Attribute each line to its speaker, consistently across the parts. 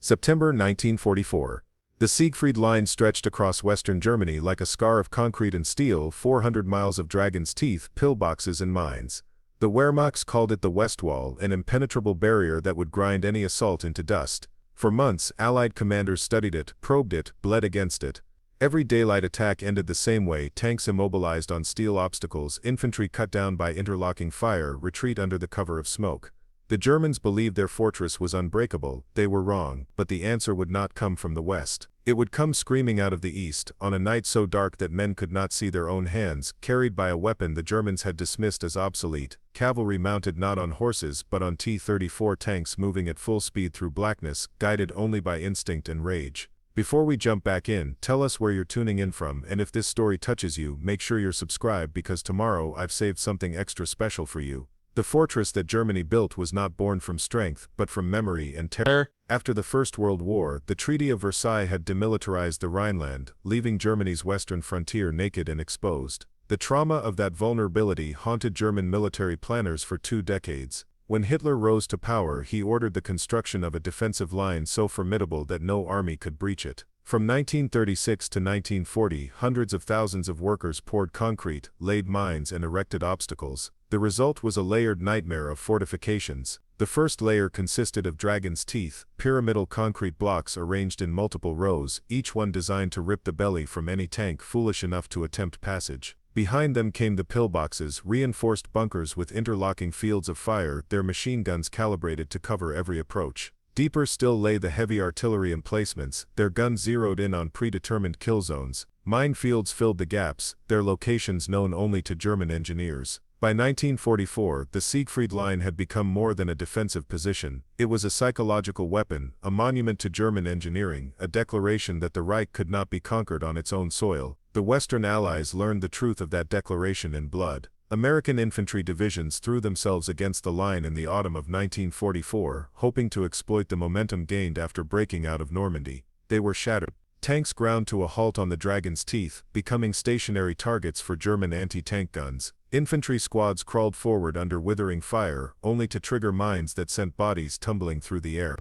Speaker 1: September 1944. The Siegfried Line stretched across western Germany like a scar of concrete and steel, 400 miles of dragon's teeth, pillboxes and mines. The Wehrmacht called it the Westwall, an impenetrable barrier that would grind any assault into dust. For months, Allied commanders studied it, probed it, bled against it. Every daylight attack ended the same way: tanks immobilized on steel obstacles, infantry cut down by interlocking fire, retreat under the cover of smoke. The Germans believed their fortress was unbreakable. They were wrong, but the answer would not come from the west. It would come screaming out of the east, on a night so dark that men could not see their own hands, carried by a weapon the Germans had dismissed as obsolete, cavalry mounted not on horses but on T-34 tanks moving at full speed through blackness, guided only by instinct and rage. Before we jump back in, tell us where you're tuning in from, and if this story touches you, make sure you're subscribed because tomorrow I've saved something extra special for you. The fortress that Germany built was not born from strength, but from memory and terror. After the First World War, the Treaty of Versailles had demilitarized the Rhineland, leaving Germany's western frontier naked and exposed. The trauma of that vulnerability haunted German military planners for 2 decades. When Hitler rose to power, he ordered the construction of a defensive line so formidable that no army could breach it. From 1936 to 1940, hundreds of thousands of workers poured concrete, laid mines and erected obstacles. The result was a layered nightmare of fortifications. The first layer consisted of dragon's teeth, pyramidal concrete blocks arranged in multiple rows, each one designed to rip the belly from any tank foolish enough to attempt passage. Behind them came the pillboxes, reinforced bunkers with interlocking fields of fire, their machine guns calibrated to cover every approach. Deeper still lay the heavy artillery emplacements, their guns zeroed in on predetermined kill zones. Minefields filled the gaps, their locations known only to German engineers. By 1944, the Siegfried Line had become more than a defensive position. It was a psychological weapon, a monument to German engineering, a declaration that the Reich could not be conquered on its own soil. The Western Allies learned the truth of that declaration in blood. American infantry divisions threw themselves against the line in the autumn of 1944, hoping to exploit the momentum gained after breaking out of Normandy. They were shattered. Tanks ground to a halt on the Dragon's Teeth, becoming stationary targets for German anti-tank guns. Infantry squads crawled forward under withering fire, only to trigger mines that sent bodies tumbling through the air.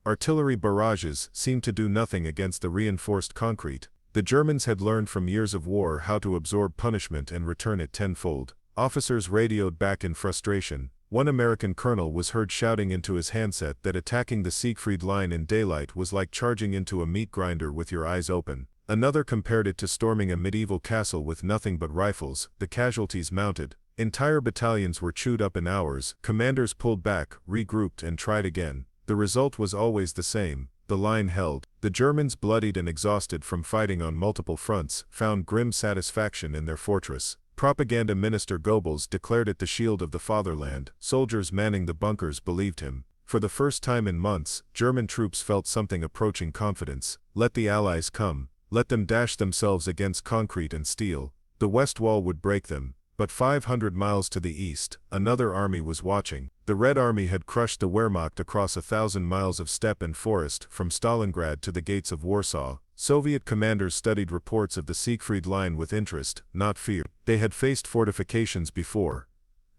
Speaker 1: Artillery barrages seemed to do nothing against the reinforced concrete. The Germans had learned from years of war how to absorb punishment and return it tenfold. Officers radioed back in frustration. One American colonel was heard shouting into his handset that attacking the Siegfried Line in daylight was like charging into a meat grinder with your eyes open. Another compared it to storming a medieval castle with nothing but rifles. The casualties mounted. Entire battalions were chewed up in hours. Commanders pulled back, regrouped and tried again. The result was always the same. The line held. The Germans, bloodied and exhausted from fighting on multiple fronts, found grim satisfaction in their fortress. Propaganda Minister Goebbels declared it the shield of the fatherland. Soldiers manning the bunkers believed him. For the first time in months, German troops felt something approaching confidence. Let the Allies come. Let them dash themselves against concrete and steel. The West Wall would break them. But 500 miles to the east, another army was watching. The Red Army had crushed the Wehrmacht across 1,000 miles of steppe and forest, from Stalingrad to the gates of Warsaw. Soviet commanders studied reports of the Siegfried Line with interest, not fear. They had faced fortifications before.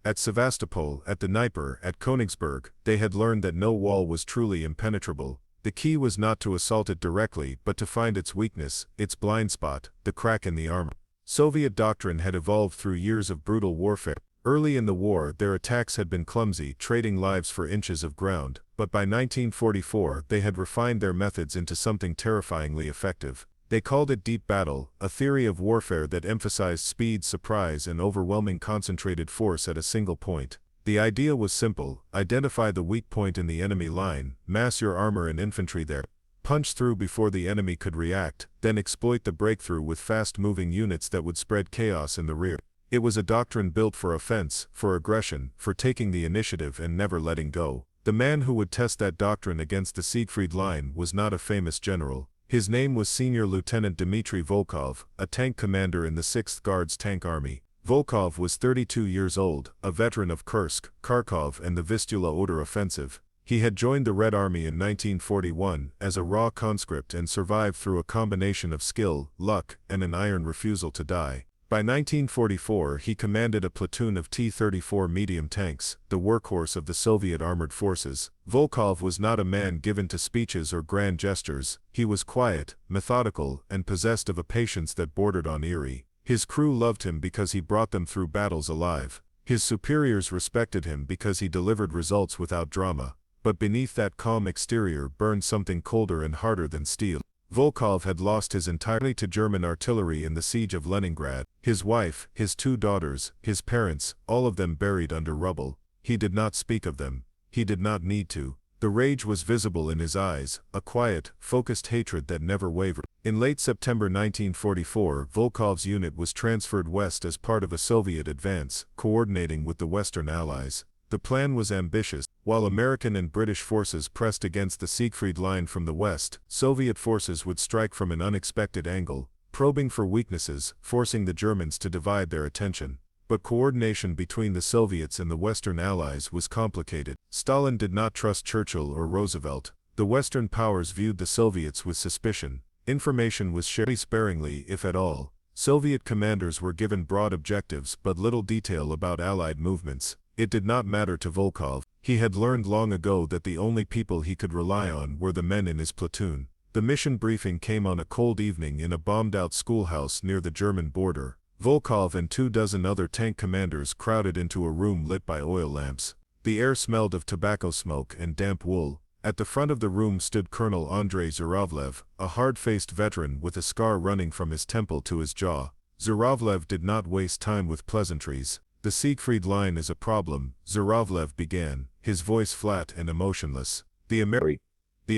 Speaker 1: At Sevastopol, at the Dnieper, at Königsberg, they had learned that no wall was truly impenetrable. The key was not to assault it directly, but to find its weakness, its blind spot, the crack in the armor. Soviet doctrine had evolved through years of brutal warfare. Early in the war, their attacks had been clumsy, trading lives for inches of ground. But by 1944, they had refined their methods into something terrifyingly effective. They called it deep battle, a theory of warfare that emphasized speed, surprise, and overwhelming concentrated force at a single point. The idea was simple: identify the weak point in the enemy line, mass your armor and infantry there, punch through before the enemy could react, then exploit the breakthrough with fast-moving units that would spread chaos in the rear. It was a doctrine built for offense, for aggression, for taking the initiative and never letting go. The man who would test that doctrine against the Siegfried Line was not a famous general. His name was Senior Lieutenant Dmitry Volkov, a tank commander in the 6th Guards Tank Army. Volkov was 32 years old, a veteran of Kursk, Kharkov and the Vistula Oder offensive. He had joined the Red Army in 1941 as a raw conscript and survived through a combination of skill, luck, and an iron refusal to die. By 1944, he commanded a platoon of T-34 medium tanks, the workhorse of the Soviet armored forces. Volkov was not a man given to speeches or grand gestures. He was quiet, methodical, and possessed of a patience that bordered on eerie. His crew loved him because he brought them through battles alive. His superiors respected him because he delivered results without drama. But beneath that calm exterior burned something colder and harder than steel. Volkov had lost his entirely to German artillery in the siege of Leningrad. His wife, his 2 daughters, his parents, all of them buried under rubble. He did not speak of them. He did not need to. The rage was visible in his eyes, a quiet, focused hatred that never wavered. In late September 1944, Volkov's unit was transferred west as part of a Soviet advance, coordinating with the Western Allies. The plan was ambitious. While American and British forces pressed against the Siegfried Line from the west, Soviet forces would strike from an unexpected angle, probing for weaknesses, forcing the Germans to divide their attention. But coordination between the Soviets and the Western Allies was complicated. Stalin did not trust Churchill or Roosevelt. The Western powers viewed the Soviets with suspicion. Information was shared sparingly, if at all. Soviet commanders were given broad objectives but little detail about Allied movements. It did not matter to Volkov. He had learned long ago that the only people he could rely on were the men in his platoon. The mission briefing came on a cold evening in a bombed-out schoolhouse near the German border. Volkov and 24 other tank commanders crowded into a room lit by oil lamps. The air smelled of tobacco smoke and damp wool. At the front of the room stood Colonel Andrei Zhuravlev, a hard-faced veteran with a scar running from his temple to his jaw. Zhuravlev did not waste time with pleasantries. "The Siegfried Line is a problem," Zhuravlev began, his voice flat and emotionless. The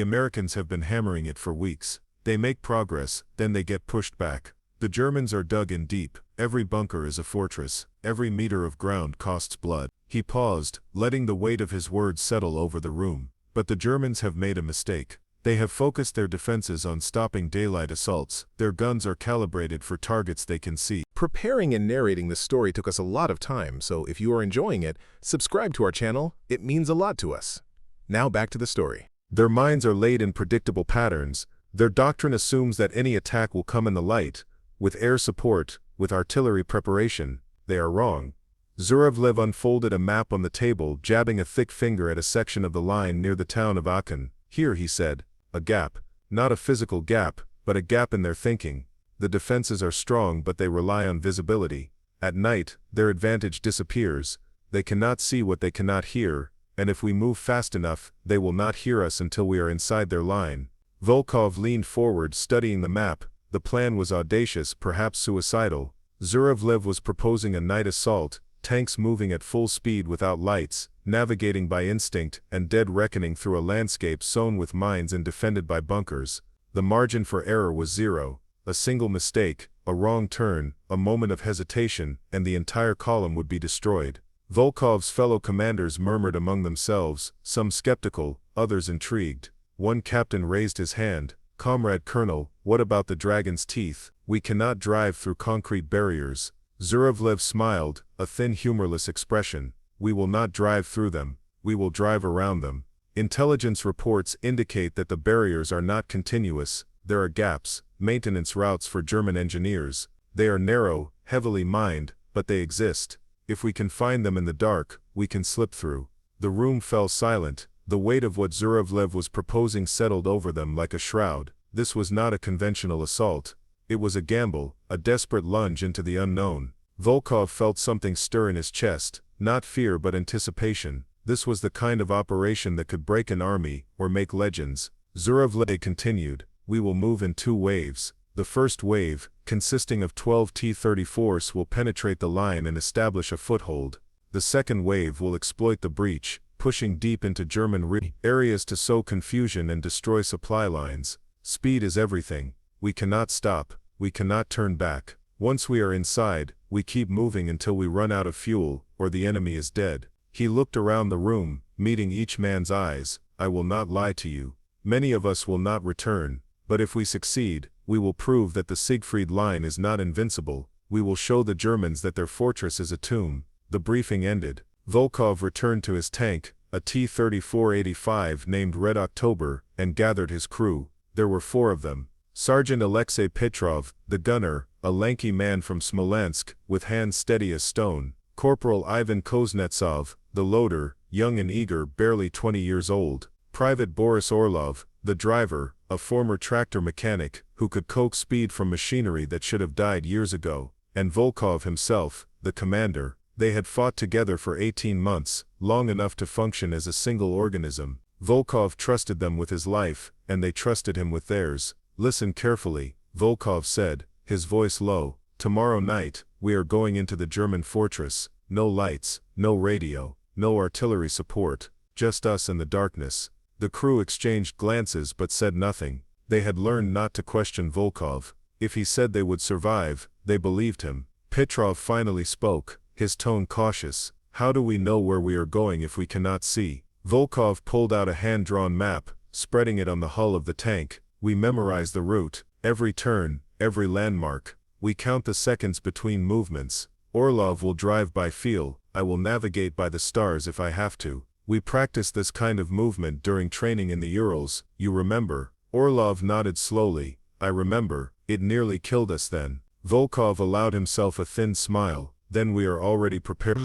Speaker 1: Americans have been hammering it for weeks. They make progress, then they get pushed back. The Germans are dug in deep. Every bunker is a fortress. Every meter of ground costs blood. He paused, letting the weight of his words settle over the room. But the Germans have made a mistake. They have focused their defenses on stopping daylight assaults. Their guns are calibrated for targets they can see.
Speaker 2: Preparing and narrating this story took us a lot of time, so if you are enjoying it, subscribe to our channel. It means a lot to us. Now back to the story.
Speaker 1: Their minds are laid in predictable patterns. Their doctrine assumes that any attack will come in the light, with air support, with artillery preparation. They are wrong. Zhuravlev unfolded a map on the table, jabbing a thick finger at a section of the line near the town of Aachen. "Here," he said, "a gap. Not a physical gap, but a gap in their thinking. The defenses are strong but they rely on visibility. At night, their advantage disappears. They cannot see what they cannot hear, and if we move fast enough, they will not hear us until we are inside their line." Volkov leaned forward, studying the map. The plan was audacious, perhaps suicidal. Zhuravlev was proposing a night assault, tanks moving at full speed without lights, navigating by instinct, and dead reckoning through a landscape sown with mines and defended by bunkers. The margin for error was zero. A single mistake, a wrong turn, a moment of hesitation, and the entire column would be destroyed. Volkov's fellow commanders murmured among themselves, some skeptical, others intrigued. One captain raised his hand. "Comrade Colonel, what about the dragon's teeth? We cannot drive through concrete barriers." Zhuravlev smiled, a thin humorless expression. "We will not drive through them. We will drive around them. Intelligence reports indicate that the barriers are not continuous. There are gaps, maintenance routes for German engineers. They are narrow, heavily mined, but they exist. If we can find them in the dark, we can slip through." The room fell silent. The weight of what Zhuravlev was proposing settled over them like a shroud. This was not a conventional assault. It was a gamble, a desperate lunge into the unknown. Volkov felt something stir in his chest, not fear but anticipation. This was the kind of operation that could break an army, or make legends. Zhuravlev continued, "We will move in 2 waves. The first wave, consisting of 12 T-34s, will penetrate the line and establish a foothold. The second wave will exploit the breach, pushing deep into German areas to sow confusion and destroy supply lines. Speed is everything. We cannot stop. We cannot turn back. Once we are inside, we keep moving until we run out of fuel, or the enemy is dead." He looked around the room, meeting each man's eyes. "I will not lie to you. Many of us will not return, but if we succeed, we will prove that the Siegfried Line is not invincible. We will show the Germans that their fortress is a tomb." The briefing ended. Volkov returned to his tank, a T-34-85 named Red October, and gathered his crew. There were 4 of them. Sergeant Alexei Petrov, the gunner, a lanky man from Smolensk, with hands steady as stone. Corporal Ivan Kuznetsov, the loader, young and eager, barely 20 years old. Private Boris Orlov, the driver, a former tractor mechanic, who could coax speed from machinery that should have died years ago. And Volkov himself, the commander. They had fought together for 18 months, long enough to function as a single organism. Volkov trusted them with his life, and they trusted him with theirs. "Listen carefully," Volkov said, his voice low. "Tomorrow night, we are going into the German fortress. No lights, no radio, no artillery support, just us and the darkness." The crew exchanged glances but said nothing. They had learned not to question Volkov. If he said they would survive, they believed him. Petrov finally spoke, his tone cautious. "How do we know where we are going if we cannot see?" Volkov pulled out a hand-drawn map, spreading it on the hull of the tank. "We memorize the route, every turn, every landmark. We count the seconds between movements. Orlov will drive by feel, I will navigate by the stars if I have to. We practiced this kind of movement during training in the Urals, you remember?" Orlov nodded slowly. "I remember, it nearly killed us then." Volkov allowed himself a thin smile. "Then we are already prepared."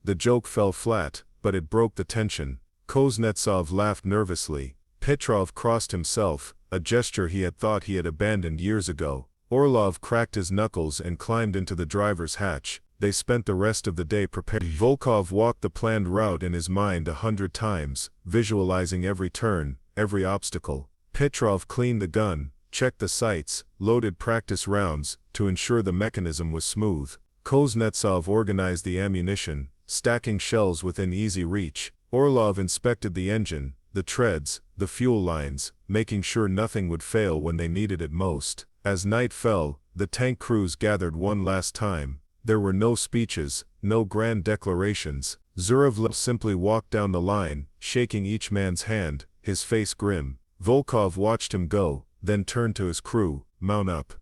Speaker 1: The joke fell flat, but it broke the tension. Kuznetsov laughed nervously. Petrov crossed himself, a gesture he had thought he had abandoned years ago. Orlov cracked his knuckles and climbed into the driver's hatch. They spent the rest of the day preparing. Volkov walked the planned route in his mind 100 times, visualizing every turn, every obstacle. Petrov cleaned the gun, checked the sights, loaded practice rounds, to ensure the mechanism was smooth. Kuznetsov organized the ammunition, stacking shells within easy reach. Orlov inspected the engine, the treads, the fuel lines, making sure nothing would fail when they needed it most. As night fell, the tank crews gathered one last time. There were no speeches, no grand declarations. Zhuravlev simply walked down the line, shaking each man's hand, his face grim. Volkov watched him go, then turned to his crew. "Mount up."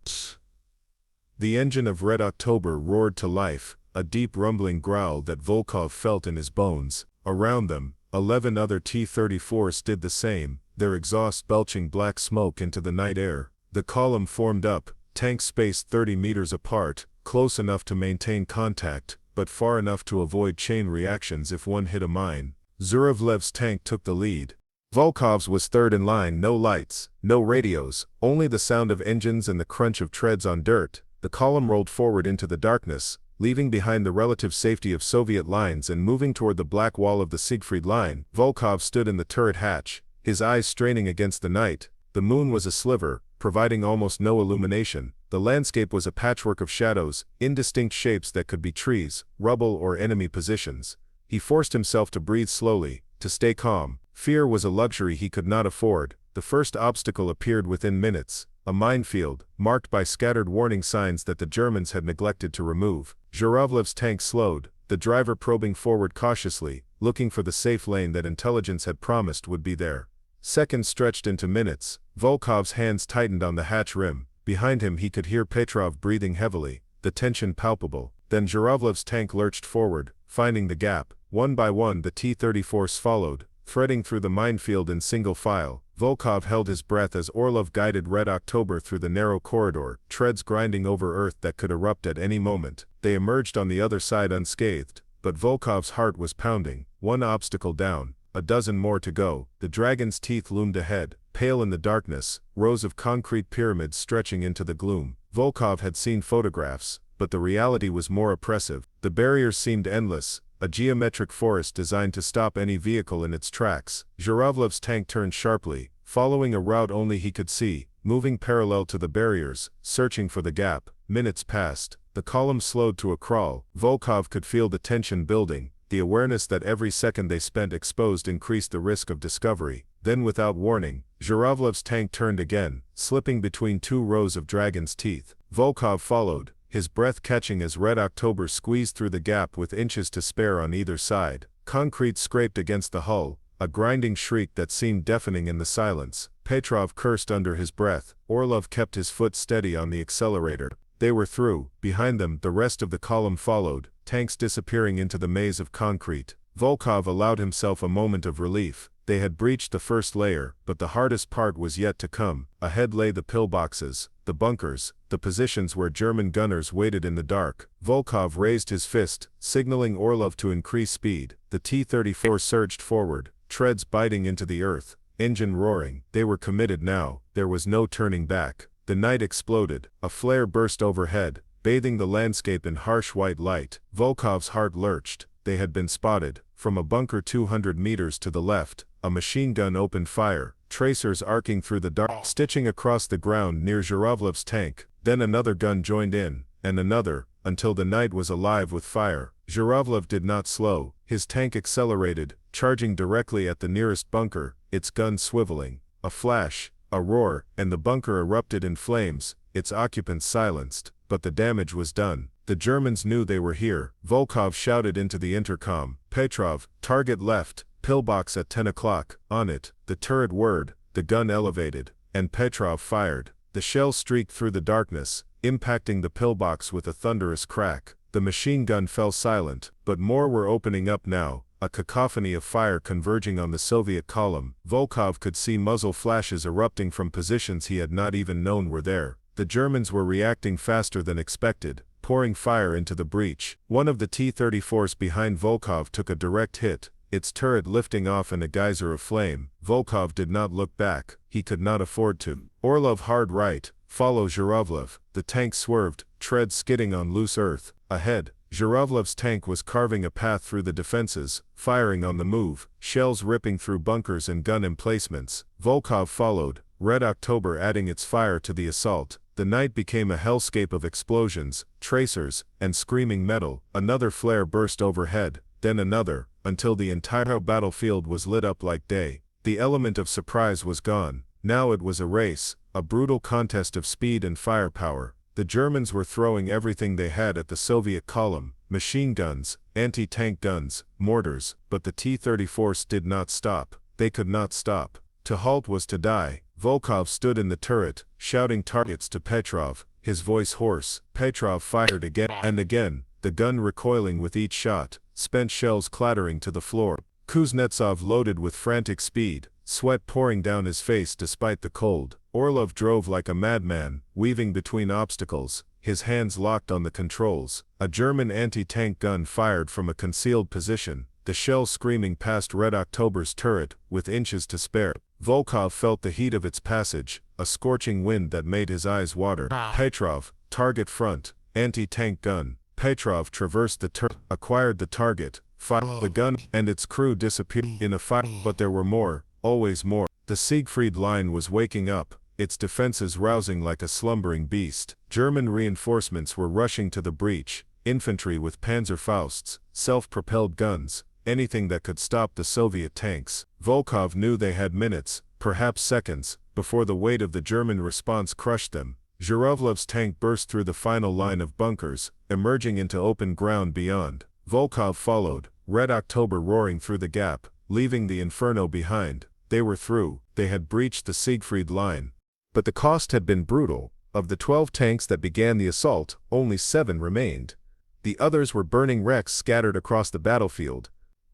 Speaker 1: The engine of Red October roared to life, a deep rumbling growl that Volkov felt in his bones. Around them, 11 other T-34s did the same, their exhaust belching black smoke into the night air. The column formed up, tanks spaced 30 meters apart, close enough to maintain contact, but far enough to avoid chain reactions if one hit a mine. Zhuravlev's tank took the lead. Volkov's was third in line. No lights, no radios, only the sound of engines and the crunch of treads on dirt. The column rolled forward into the darkness, leaving behind the relative safety of Soviet lines and moving toward the black wall of the Siegfried Line. Volkov stood in the turret hatch, his eyes straining against the night. The moon was a sliver, providing almost no illumination. The landscape was a patchwork of shadows, indistinct shapes that could be trees, rubble or enemy positions. He forced himself to breathe slowly, to stay calm. Fear was a luxury he could not afford. The first obstacle appeared within minutes, a minefield, marked by scattered warning signs that the Germans had neglected to remove. Zhuravlev's tank slowed, the driver probing forward cautiously, looking for the safe lane that intelligence had promised would be there. Seconds stretched into minutes. Volkov's hands tightened on the hatch rim. Behind him he could hear Petrov breathing heavily, the tension palpable. Then Zhuravlev's tank lurched forward, finding the gap. One by one the T-34s followed, threading through the minefield in single file. Volkov held his breath as Orlov guided Red October through the narrow corridor, treads grinding over earth that could erupt at any moment. They emerged on the other side unscathed, but Volkov's heart was pounding. One obstacle down, a dozen more to go. The dragon's teeth loomed ahead, pale in the darkness, rows of concrete pyramids stretching into the gloom. Volkov had seen photographs, but the reality was more oppressive. The barriers seemed endless, a geometric forest designed to stop any vehicle in its tracks. Zhuravlev's tank turned sharply, following a route only he could see, moving parallel to the barriers, searching for the gap. Minutes passed. The column slowed to a crawl. Volkov could feel the tension building. The awareness that every second they spent exposed increased the risk of discovery. Then without warning, Zhuravlev's tank turned again, slipping between two rows of dragon's teeth. Volkov followed, his breath catching as Red October squeezed through the gap with inches to spare on either side. Concrete scraped against the hull, a grinding shriek that seemed deafening in the silence. Petrov cursed under his breath. Orlov kept his foot steady on the accelerator. They were through. Behind them, the rest of the column followed, tanks disappearing into the maze of concrete. Volkov allowed himself a moment of relief. They had breached the first layer, but the hardest part was yet to come. Ahead lay the pillboxes, the bunkers, the positions where German gunners waited in the dark. Volkov raised his fist, signaling Orlov to increase speed. The T-34 surged forward, treads biting into the earth, engine roaring. They were committed now. There was no turning back. The night exploded. A flare burst overhead, bathing the landscape in harsh white light. Volkov's heart lurched. They had been spotted. From a bunker 200 meters to the left, a machine gun opened fire, tracers arcing through the dark, stitching across the ground near Zhuravlev's tank. Then another gun joined in, and another, until the night was alive with fire. Zhuravlev did not slow. His tank accelerated, charging directly at the nearest bunker, its gun swiveling. A flash, a roar, and the bunker erupted in flames, its occupants silenced. But the damage was done. The Germans knew they were here. Volkov shouted into the intercom, "Petrov, target left, pillbox at 10 o'clock. On it." The turret whirred, the gun elevated, and Petrov fired. The shell streaked through the darkness, impacting the pillbox with a thunderous crack. The machine gun fell silent, but more were opening up now, a cacophony of fire converging on the Soviet column. Volkov could see muzzle flashes erupting from positions he had not even known were there. The Germans were reacting faster than expected, pouring fire into the breach. One of the T-34s behind Volkov took a direct hit, its turret lifting off in a geyser of flame. Volkov did not look back. He could not afford to. Orlov hard right, follow Zhuravlev. The tank swerved, treads skidding on loose earth. Ahead, Zhuravlev's tank was carving a path through the defenses, firing on the move, shells ripping through bunkers and gun emplacements. Volkov followed, Red October adding its fire to the assault. The night became a hellscape of explosions, tracers, and screaming metal. Another flare burst overhead, then another, until the entire battlefield was lit up like day. The element of surprise was gone. Now it was a race, a brutal contest of speed and firepower. The Germans were throwing everything they had at the Soviet column, machine guns, anti-tank guns, mortars, but the T-34s did not stop. They could not stop. To halt was to die. Volkov stood in the turret, shouting targets to Petrov, his voice hoarse. Petrov fired again and again, the gun recoiling with each shot, spent shells clattering to the floor. Kuznetsov loaded with frantic speed, sweat pouring down his face despite the cold. Orlov drove like a madman, weaving between obstacles, his hands locked on the controls. A German anti-tank gun fired from a concealed position, the shell screaming past Red October's turret, with inches to spare. Volkov felt the heat of its passage, a scorching wind that made his eyes water. Petrov, target front, anti-tank gun. Petrov traversed the turret, acquired the target, fired the gun, and its crew disappeared in a fire. But there were more, always more. The Siegfried Line was waking up, its defenses rousing like a slumbering beast. German reinforcements were rushing to the breach, infantry with Panzerfausts, self-propelled guns, anything that could stop the Soviet tanks. Volkov knew they had minutes, perhaps seconds, before the weight of the German response crushed them. Zhuravlev's tank burst through the final line of bunkers, emerging into open ground beyond. Volkov followed, Red October roaring through the gap, leaving the inferno behind. They were through. They had breached the Siegfried Line. But the cost had been brutal. Of the 12 tanks that began the assault, only 7 remained. The others were burning wrecks scattered across the battlefield.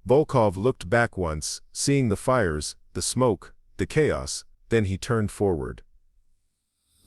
Speaker 1: Volkov looked back once, seeing the fires, the smoke, the chaos, then he turned forward.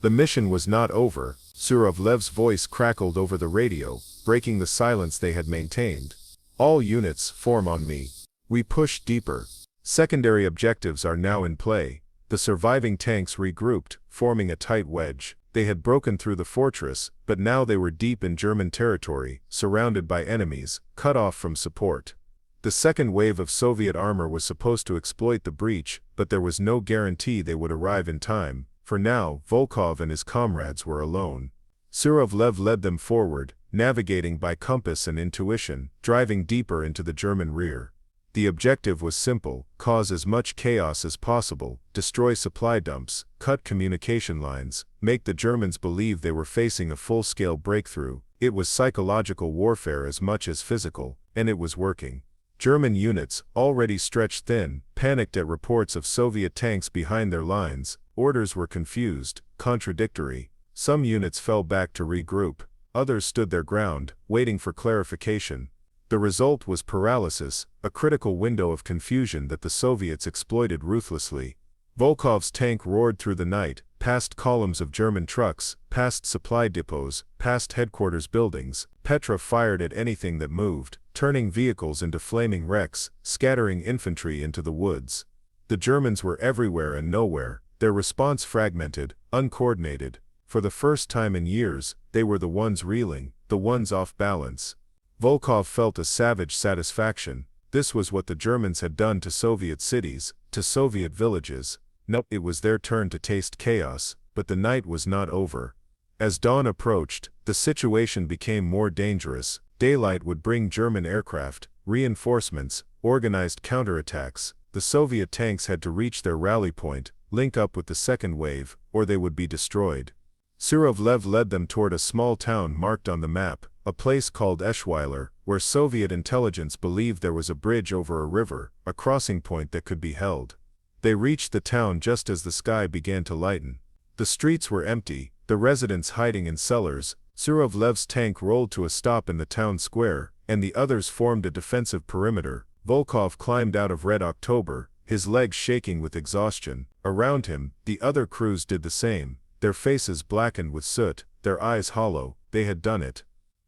Speaker 1: The mission was not over. Zhuravlev's voice crackled over the radio, breaking the silence they had maintained. All units, form on me. We push deeper. Secondary objectives are now in play. The surviving tanks regrouped, forming a tight wedge. They had broken through the fortress, but now they were deep in German territory, surrounded by enemies, cut off from support. The second wave of Soviet armor was supposed to exploit the breach, but there was no guarantee they would arrive in time. For now, Volkov and his comrades were alone. Zhuravlev led them forward, navigating by compass and intuition, driving deeper into the German rear. The objective was simple: cause as much chaos as possible, destroy supply dumps, cut communication lines, make the Germans believe they were facing a full-scale breakthrough. It was psychological warfare as much as physical, and it was working. German units, already stretched thin, panicked at reports of Soviet tanks behind their lines. Orders were confused, contradictory. Some units fell back to regroup, others stood their ground, waiting for clarification. The result was paralysis, a critical window of confusion that the Soviets exploited ruthlessly. Volkov's tank roared through the night, past columns of German trucks, past supply depots, past headquarters buildings. Petrov fired at anything that moved, turning vehicles into flaming wrecks, scattering infantry into the woods. The Germans were everywhere and nowhere, their response fragmented, uncoordinated. For the first time in years, they were the ones reeling, the ones off balance. Volkov felt a savage satisfaction. This was what the Germans had done to Soviet cities, to Soviet villages. No, it was their turn to taste chaos, but the night was not over. As dawn approached, the situation became more dangerous. Daylight would bring German aircraft, reinforcements, organized counterattacks. The Soviet tanks had to reach their rally point, link up with the second wave, or they would be destroyed. Surovlev led them toward a small town marked on the map, a place called Eschweiler, where Soviet intelligence believed there was a bridge over a river, a crossing point that could be held. They reached the town just as the sky began to lighten. The streets were empty, the residents hiding in cellars. Surovlev's tank rolled to a stop in the town square, and the others formed a defensive perimeter. Volkov climbed out of Red October, his legs shaking with exhaustion. Around him, the other crews did the same, their faces blackened with soot, their eyes hollow. They had done it.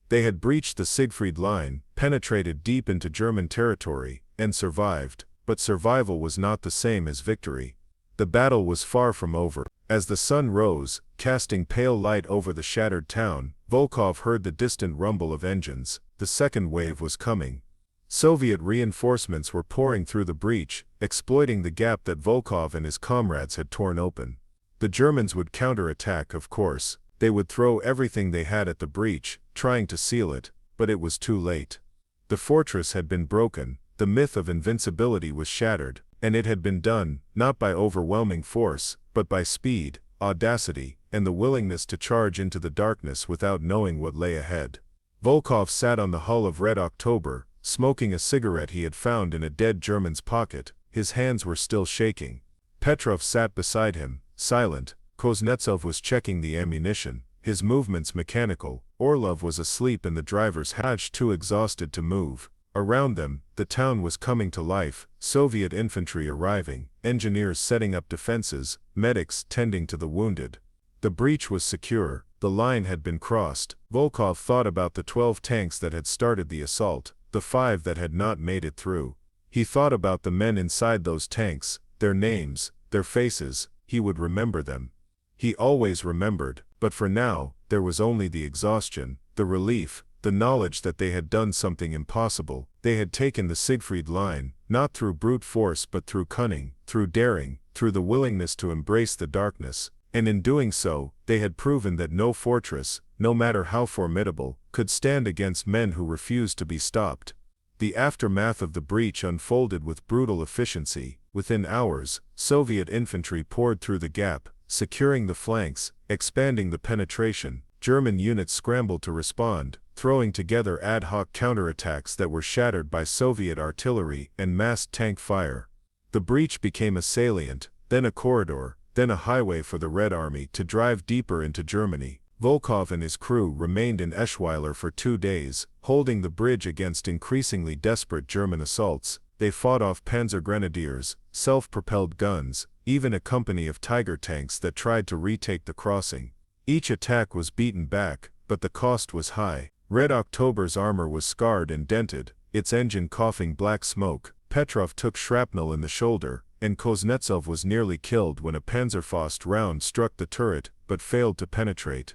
Speaker 1: They had breached the Siegfried Line, penetrated deep into German territory, and survived. But survival was not the same as victory. The battle was far from over. As the sun rose, casting pale light over the shattered town, Volkov heard the distant rumble of engines. The second wave was coming. Soviet reinforcements were pouring through the breach, exploiting the gap that Volkov and his comrades had torn open. The Germans would counterattack, of course. They would throw everything they had at the breach, trying to seal it, but it was too late. The fortress had been broken. The myth of invincibility was shattered, and it had been done, not by overwhelming force, but by speed, audacity, and the willingness to charge into the darkness without knowing what lay ahead. Volkov sat on the hull of Red October, smoking a cigarette he had found in a dead German's pocket. His hands were still shaking. Petrov sat beside him, silent. Kuznetsov was checking the ammunition, his movements mechanical. Orlov was asleep in the driver's hatch, too exhausted to move. Around them, the town was coming to life, Soviet infantry arriving, engineers setting up defenses, medics tending to the wounded. The breach was secure, the line had been crossed. Volkov thought about the 12 tanks that had started the assault, the 5 that had not made it through. He thought about the men inside those tanks, their names, their faces. He would remember them. He always remembered, but for now, there was only the exhaustion, the relief, the knowledge that they had done something impossible. They had taken the Siegfried Line, not through brute force but through cunning, through daring, through the willingness to embrace the darkness, and in doing so, they had proven that no fortress, no matter how formidable, could stand against men who refused to be stopped. The aftermath of the breach unfolded with brutal efficiency. Within hours, Soviet infantry poured through the gap, securing the flanks, expanding the penetration. German units scrambled to respond, throwing together ad hoc counterattacks that were shattered by Soviet artillery and massed tank fire. The breach became a salient, then a corridor, then a highway for the Red Army to drive deeper into Germany. Volkov and his crew remained in Eschweiler for 2 days, holding the bridge against increasingly desperate German assaults. They fought off panzer grenadiers, self-propelled guns, even a company of Tiger tanks that tried to retake the crossing. Each attack was beaten back, but the cost was high. Red October's armor was scarred and dented, its engine coughing black smoke. Petrov took shrapnel in the shoulder, and Kuznetsov was nearly killed when a Panzerfaust round struck the turret, but failed to penetrate.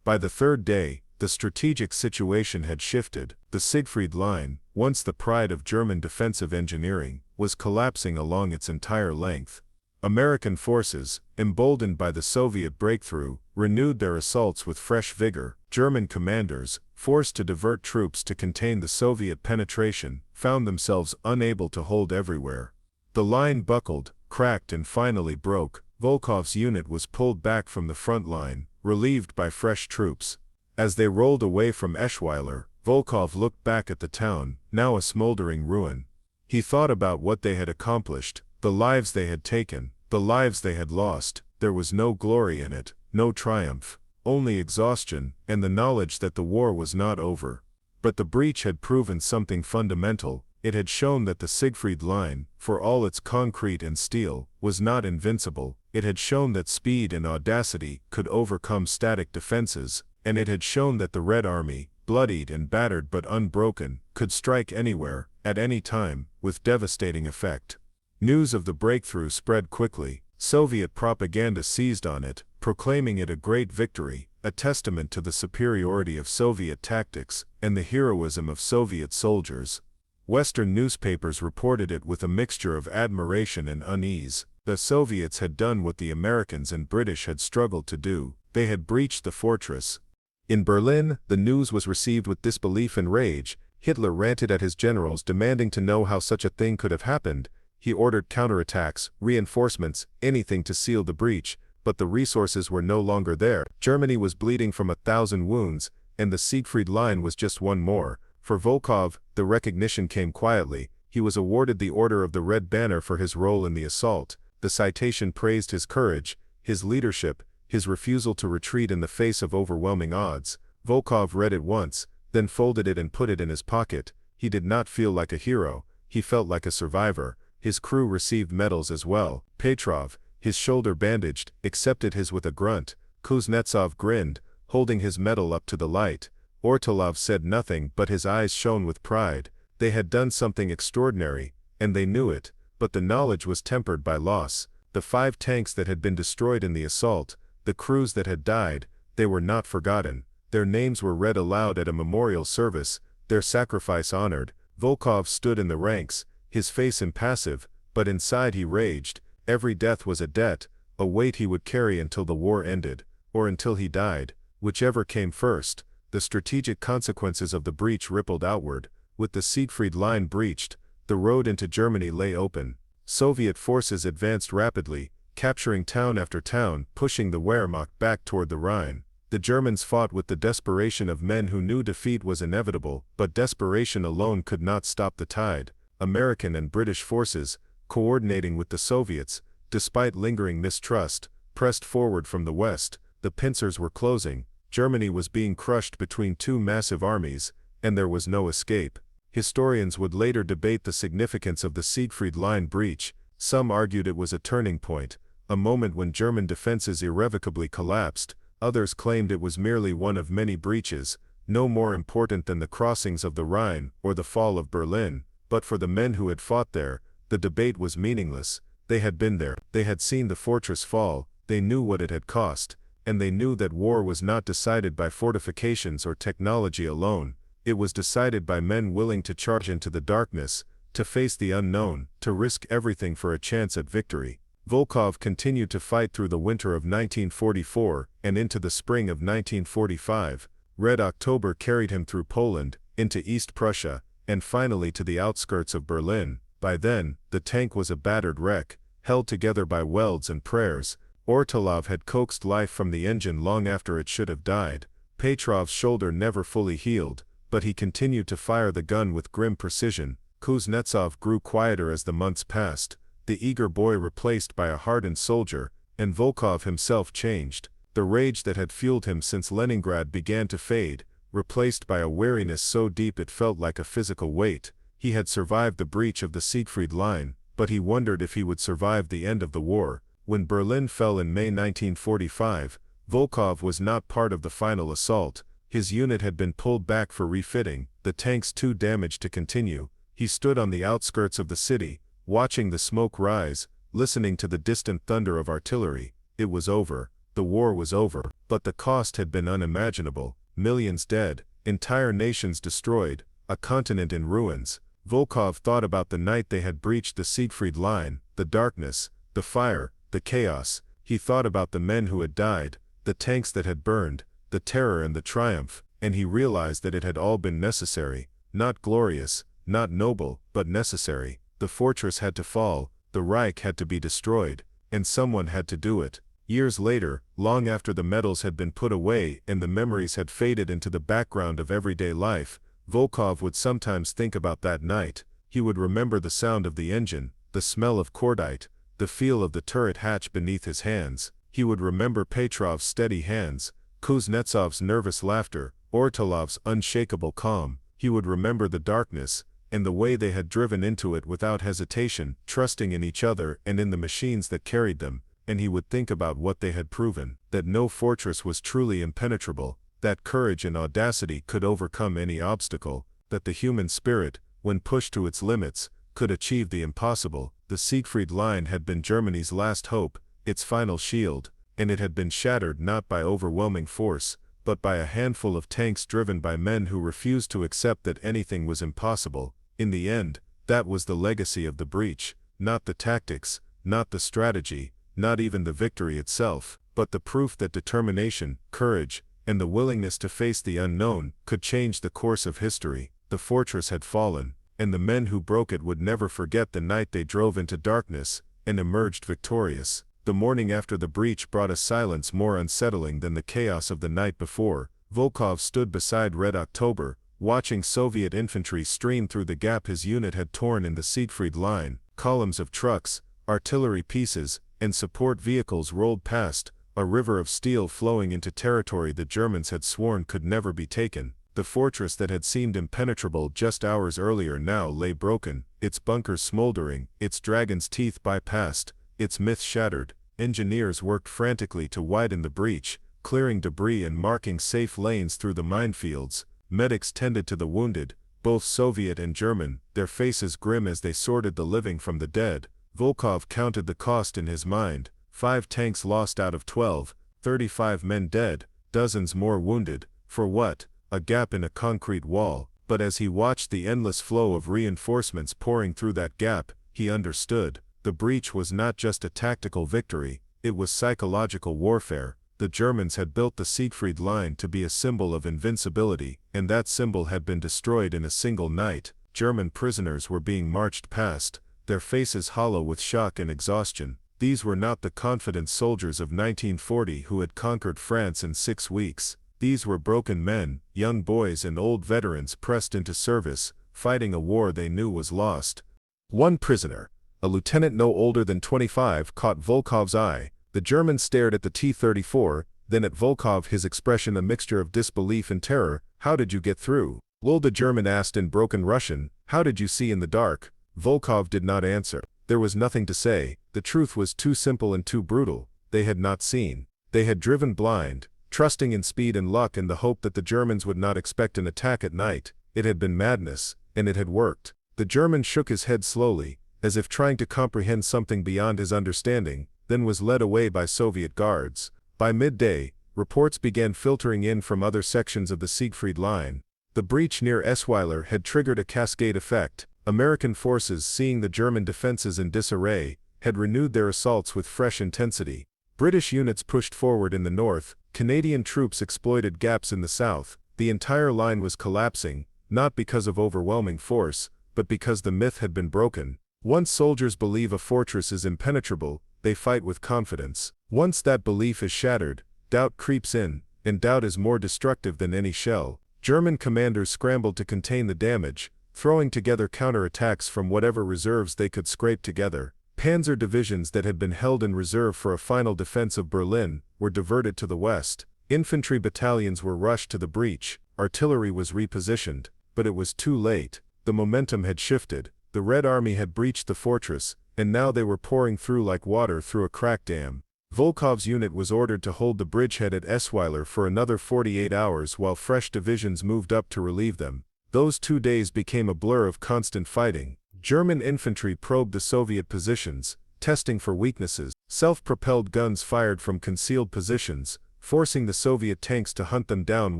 Speaker 1: By the third day, the strategic situation had shifted. The Siegfried Line, once the pride of German defensive engineering, was collapsing along its entire length. American forces, emboldened by the Soviet breakthrough, renewed their assaults with fresh vigor. German commanders, forced to divert troops to contain the Soviet penetration, found themselves unable to hold everywhere. The line buckled, cracked and finally broke. Volkov's unit was pulled back from the front line, relieved by fresh troops. As they rolled away from Eschweiler, Volkov looked back at the town, now a smoldering ruin. He thought about what they had accomplished, the lives they had taken, the lives they had lost. There was no glory in it, no triumph, only exhaustion, and the knowledge that the war was not over. But the breach had proven something fundamental. It had shown that the Siegfried Line, for all its concrete and steel, was not invincible. It had shown that speed and audacity could overcome static defenses, and it had shown that the Red Army, bloodied and battered but unbroken, could strike anywhere, at any time, with devastating effect. News of the breakthrough spread quickly. Soviet propaganda seized on it, proclaiming it a great victory, a testament to the superiority of Soviet tactics and the heroism of Soviet soldiers. Western newspapers reported it with a mixture of admiration and unease. The Soviets had done what the Americans and British had struggled to do. They had breached the fortress. In Berlin, the news was received with disbelief and rage. Hitler ranted at his generals, demanding to know how such a thing could have happened. He ordered counterattacks, reinforcements, anything to seal the breach, but the resources were no longer there. Germany was bleeding from 1,000 wounds, and the Siegfried Line was just one more. For Volkov, the recognition came quietly. He was awarded the Order of the Red Banner for his role in the assault. The citation praised his courage, his leadership, his refusal to retreat in the face of overwhelming odds. Volkov read it once, then folded it and put it in his pocket. He did not feel like a hero. He felt like a survivor. His crew received medals as well. Petrov, his shoulder bandaged, accepted his with a grunt. Kuznetsov grinned, holding his medal up to the light. Ortolov said nothing, but his eyes shone with pride. They had done something extraordinary, and they knew it, but the knowledge was tempered by loss. The 5 tanks that had been destroyed in the assault, the crews that had died, they were not forgotten. Their names were read aloud at a memorial service, their sacrifice honored. Volkov stood in the ranks, his face impassive, but inside he raged. Every death was a debt, a weight he would carry until the war ended, or until he died, whichever came first. The strategic consequences of the breach rippled outward. With the Siegfried Line breached, the road into Germany lay open. Soviet forces advanced rapidly, capturing town after town, pushing the Wehrmacht back toward the Rhine. The Germans fought with the desperation of men who knew defeat was inevitable, but desperation alone could not stop the tide. American and British forces, coordinating with the Soviets, despite lingering mistrust, pressed forward from the west. The pincers were closing. Germany was being crushed between 2 massive armies, and there was no escape. Historians would later debate the significance of the Siegfried Line breach. Some argued it was a turning point, a moment when German defenses irrevocably collapsed. Others claimed it was merely one of many breaches, no more important than the crossings of the Rhine or the fall of Berlin. But for the men who had fought there, the debate was meaningless. They had been there, they had seen the fortress fall, they knew what it had cost, and they knew that war was not decided by fortifications or technology alone. It was decided by men willing to charge into the darkness, to face the unknown, to risk everything for a chance at victory. Volkov continued to fight through the winter of 1944 and into the spring of 1945. Red October carried him through Poland, into East Prussia, and finally to the outskirts of Berlin. By then, the tank was a battered wreck, held together by welds and prayers. Ortolov had coaxed life from the engine long after it should have died. Petrov's shoulder never fully healed, but he continued to fire the gun with grim precision. Kuznetsov grew quieter as the months passed, the eager boy replaced by a hardened soldier, and Volkov himself changed. The rage that had fueled him since Leningrad began to fade, replaced by a weariness so deep it felt like a physical weight. He had survived the breach of the Siegfried Line, but he wondered if he would survive the end of the war. When Berlin fell in May 1945, Volkov was not part of the final assault. His unit had been pulled back for refitting, the tanks too damaged to continue. He stood on the outskirts of the city, watching the smoke rise, listening to the distant thunder of artillery. It was over. The war was over, but the cost had been unimaginable. Millions dead, entire nations destroyed, a continent in ruins. Volkov thought about the night they had breached the Siegfried Line, the darkness, the fire, the chaos. He thought about the men who had died, the tanks that had burned, the terror and the triumph, and he realized that it had all been necessary, not glorious, not noble, but necessary. The fortress had to fall, the Reich had to be destroyed, and someone had to do it. Years later, long after the medals had been put away and the memories had faded into the background of everyday life, Volkov would sometimes think about that night. He would remember the sound of the engine, the smell of cordite, the feel of the turret hatch beneath his hands. He would remember Petrov's steady hands, Kuznetsov's nervous laughter, Ortolov's unshakable calm. He would remember the darkness, and the way they had driven into it without hesitation, trusting in each other and in the machines that carried them, and he would think about what they had proven, that no fortress was truly impenetrable, that courage and audacity could overcome any obstacle, that the human spirit, when pushed to its limits, could achieve the impossible. The Siegfried Line had been Germany's last hope, its final shield, and it had been shattered not by overwhelming force, but by a handful of tanks driven by men who refused to accept that anything was impossible. In the end, that was the legacy of the breach, not the tactics, not the strategy, not even the victory itself, but the proof that determination, courage, and the willingness to face the unknown could change the course of history. The fortress had fallen, and the men who broke it would never forget the night they drove into darkness and emerged victorious. The morning after the breach brought a silence more unsettling than the chaos of the night before. Volkov stood beside Red October, watching Soviet infantry stream through the gap his unit had torn in the Siegfried Line. Columns of trucks, artillery pieces, and support vehicles rolled past, a river of steel flowing into territory the Germans had sworn could never be taken. The fortress that had seemed impenetrable just hours earlier now lay broken, its bunkers smoldering, its dragon's teeth bypassed, its myth shattered. Engineers worked frantically to widen the breach, clearing debris and marking safe lanes through the minefields. Medics tended to the wounded, both Soviet and German, their faces grim as they sorted the living from the dead. Volkov counted the cost in his mind: 5 tanks lost out of 12, 35 men dead, dozens more wounded. For what? A gap in a concrete wall. But as he watched the endless flow of reinforcements pouring through that gap, he understood. The breach was not just a tactical victory, it was psychological warfare. The Germans had built the Siegfried Line to be a symbol of invincibility, and that symbol had been destroyed in a single night. German prisoners were being marched past, their faces hollow with shock and exhaustion. These were not the confident soldiers of 1940 who had conquered France in 6 weeks. These were broken men, young boys and old veterans pressed into service, fighting a war they knew was lost. One prisoner, a lieutenant no older than 25, caught Volkov's eye. The German stared at the T-34, then at Volkov, his expression a mixture of disbelief and terror. "How did you get through?" "Lol," the German asked in broken Russian. "How did you see in the dark?" Volkov did not answer. There was nothing to say. The truth was too simple and too brutal. They had not seen. They had driven blind, trusting in speed and luck and the hope that the Germans would not expect an attack at night. It had been madness, and it had worked. The German shook his head slowly, as if trying to comprehend something beyond his understanding, then was led away by Soviet guards. By midday, reports began filtering in from other sections of the Siegfried Line. The breach near Westwall had triggered a cascade effect. American forces, seeing the German defenses in disarray, had renewed their assaults with fresh intensity. British units pushed forward in the north, Canadian troops exploited gaps in the south. The entire line was collapsing, not because of overwhelming force, but because the myth had been broken. Once soldiers believe a fortress is impenetrable, they fight with confidence. Once that belief is shattered, doubt creeps in, and doubt is more destructive than any shell. German commanders scrambled to contain the damage, throwing together counterattacks from whatever reserves they could scrape together. Panzer divisions that had been held in reserve for a final defense of Berlin were diverted to the west. Infantry battalions were rushed to the breach. Artillery was repositioned, but it was too late. The momentum had shifted. The Red Army had breached the fortress, and now they were pouring through like water through a crack dam. Volkov's unit was ordered to hold the bridgehead at Westwall for another 48 hours while fresh divisions moved up to relieve them. Those 2 days became a blur of constant fighting. German infantry probed the Soviet positions, testing for weaknesses. Self-propelled guns fired from concealed positions, forcing the Soviet tanks to hunt them down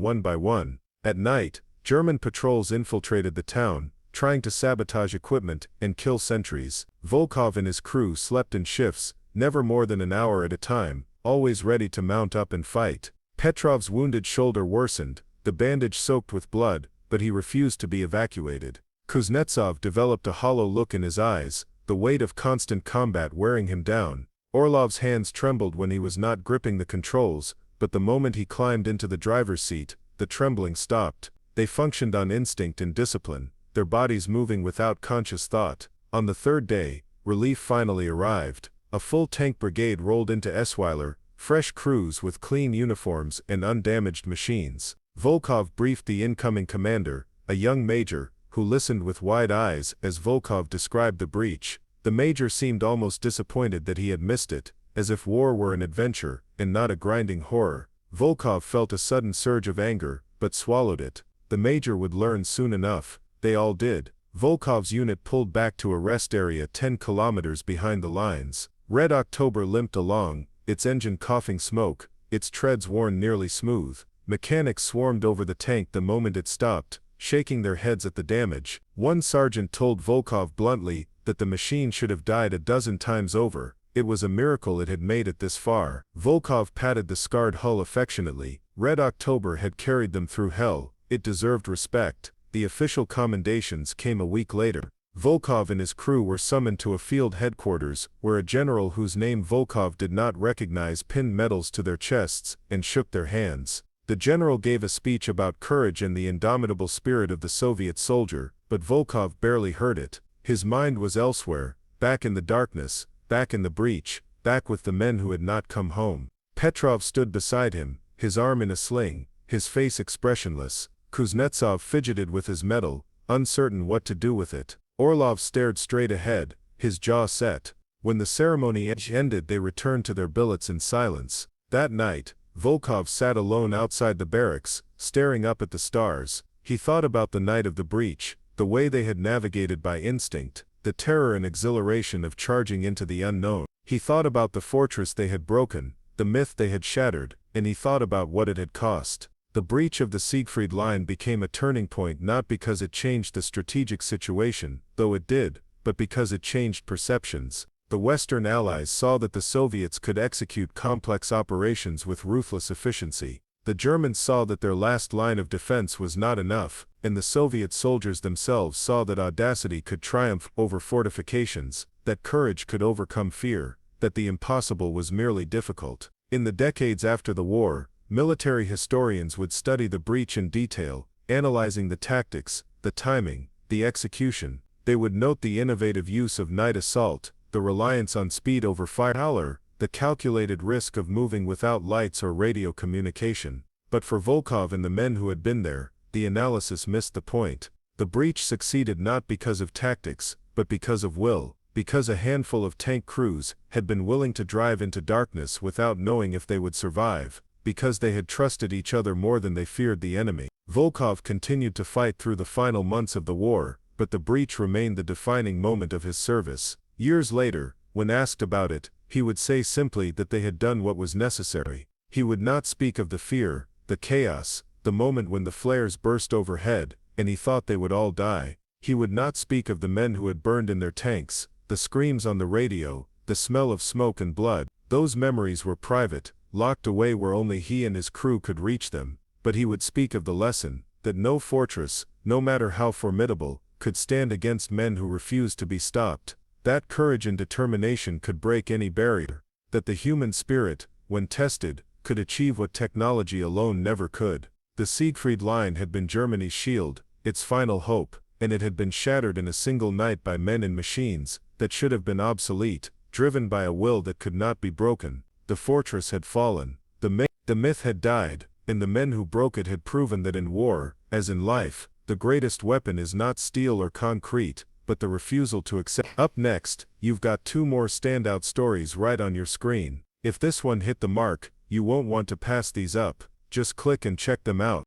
Speaker 1: one by one. At night, German patrols infiltrated the town, trying to sabotage equipment and kill sentries. Volkov and his crew slept in shifts, never more than an hour at a time, always ready to mount up and fight. Petrov's wounded shoulder worsened, the bandage soaked with blood, but he refused to be evacuated. Kuznetsov developed a hollow look in his eyes, the weight of constant combat wearing him down. Orlov's hands trembled when he was not gripping the controls, but the moment he climbed into the driver's seat, the trembling stopped. They functioned on instinct and discipline, their bodies moving without conscious thought. On the 3rd day, relief finally arrived. A full tank brigade rolled into Westwall, fresh crews with clean uniforms and undamaged machines. Volkov briefed the incoming commander, a young major, who listened with wide eyes as Volkov described the breach. The major seemed almost disappointed that he had missed it, as if war were an adventure, and not a grinding horror. Volkov felt a sudden surge of anger, but swallowed it. The major would learn soon enough. They all did. Volkov's unit pulled back to a rest area 10 kilometers behind the lines. Red October limped along, its engine coughing smoke, its treads worn nearly smooth. Mechanics swarmed over the tank the moment it stopped, shaking their heads at the damage. One sergeant told Volkov bluntly that the machine should have died a dozen times over. It was a miracle it had made it this far. Volkov patted the scarred hull affectionately. Red October had carried them through hell. It deserved respect. The official commendations came a week later. Volkov and his crew were summoned to a field headquarters, where a general whose name Volkov did not recognize pinned medals to their chests and shook their hands. The general gave a speech about courage and the indomitable spirit of the Soviet soldier, but Volkov barely heard it. His mind was elsewhere, back in the darkness, back in the breach, back with the men who had not come home. Petrov stood beside him, his arm in a sling, his face expressionless. Kuznetsov fidgeted with his medal, uncertain what to do with it. Orlov stared straight ahead, his jaw set. When the ceremony ended, they returned to their billets in silence. That night, Volkov sat alone outside the barracks, staring up at the stars. He thought about the night of the breach, the way they had navigated by instinct, the terror and exhilaration of charging into the unknown. He thought about the fortress they had broken, the myth they had shattered, and he thought about what it had cost. The breach of the Siegfried Line became a turning point not because it changed the strategic situation, though it did, but because it changed perceptions. The Western Allies saw that the Soviets could execute complex operations with ruthless efficiency. The Germans saw that their last line of defense was not enough, and the Soviet soldiers themselves saw that audacity could triumph over fortifications, that courage could overcome fear, that the impossible was merely difficult. In the decades after the war, military historians would study the breach in detail, analyzing the tactics, the timing, the execution. They would note the innovative use of night assault, the reliance on speed over fire, the calculated risk of moving without lights or radio communication. But for Volkov and the men who had been there, the analysis missed the point. The breach succeeded not because of tactics, but because of will, because a handful of tank crews had been willing to drive into darkness without knowing if they would survive, because they had trusted each other more than they feared the enemy. Volkov continued to fight through the final months of the war, but the breach remained the defining moment of his service. Years later, when asked about it, he would say simply that they had done what was necessary. He would not speak of the fear, the chaos, the moment when the flares burst overhead, and he thought they would all die. He would not speak of the men who had burned in their tanks, the screams on the radio, the smell of smoke and blood. Those memories were private, locked away where only he and his crew could reach them. But he would speak of the lesson, that no fortress, no matter how formidable, could stand against men who refused to be stopped. That courage and determination could break any barrier. That the human spirit, when tested, could achieve what technology alone never could. The Siegfried Line had been Germany's shield, its final hope, and it had been shattered in a single night by men and machines that should have been obsolete, driven by a will that could not be broken. The fortress had fallen, the myth had died, and the men who broke it had proven that in war, as in life, the greatest weapon is not steel or concrete, but the refusal to accept. Up next, you've got two more standout stories right on your screen. If this one hit the mark, you won't want to pass these up. Just click and check them out.